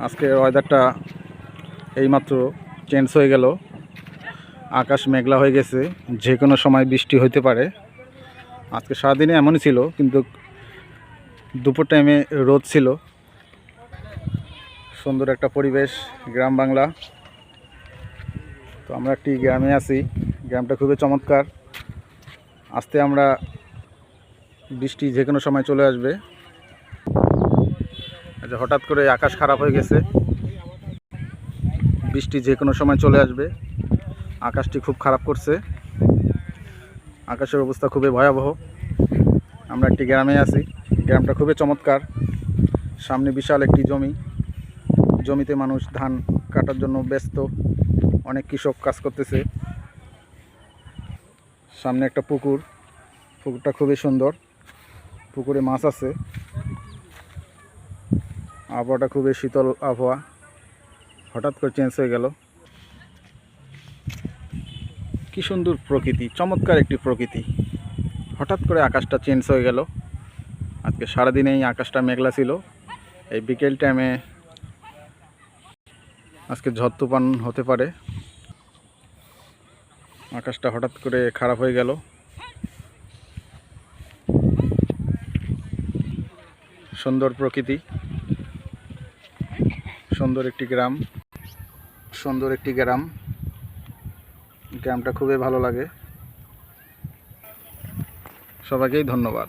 আজকের ওয়েদারটা এইমাত্র চেঞ্জ হয়ে গেল। আকাশ মেঘলা হয়ে গেছে, যে কোনো সময় বৃষ্টি হতে পারে। আজকে সারাদিনে এমনই ছিল, কিন্তু দুপুর টাইমে রোদ ছিল। সুন্দর একটা পরিবেশ, গ্রাম বাংলা। তো আমরা একটি গ্রামে আছি, গ্রামটা খুবই চমৎকার। আজকে আমরা বৃষ্টি যে কোনো সময় চলে আসবে। হঠাৎ করে আকাশ খারাপ হয়ে গেছে, বৃষ্টি যে কোনো সময় চলে আসবে। আকাশটি খুব খারাপ করছে, আকাশের অবস্থা খুবই ভয়াবহ। আমরা একটি গ্রামে আছি, গ্রামটা খুবই চমৎকার। সামনে বিশাল একটি জমিতে মানুষ ধান কাটার জন্য ব্যস্ত, অনেক কৃষক কাজ করতেছে। সামনে একটা পুকুরটা খুবই সুন্দর, পুকুরে মাছ আছে। আবহাওয়াটা খুবই শীতল আবহাওয়া, হঠাৎ করে চেঞ্জ হয়ে গেল। কি সুন্দর প্রকৃতি, চমৎকার একটি প্রকৃতি। হঠাৎ করে আকাশটা চেঞ্জ হয়ে গেল। আজকে সারাদিনেই আকাশটা মেঘলা ছিল। এই বিকেল টাইমে আজকে ঝড় তুফান হতে পারে। আকাশটা হঠাৎ করে খারাপ হয়ে গেল। সুন্দর প্রকৃতি, সুন্দর একটি গ্রাম। গ্রামটা খুবই ভালো লাগে। সবাইকেই ধন্যবাদ।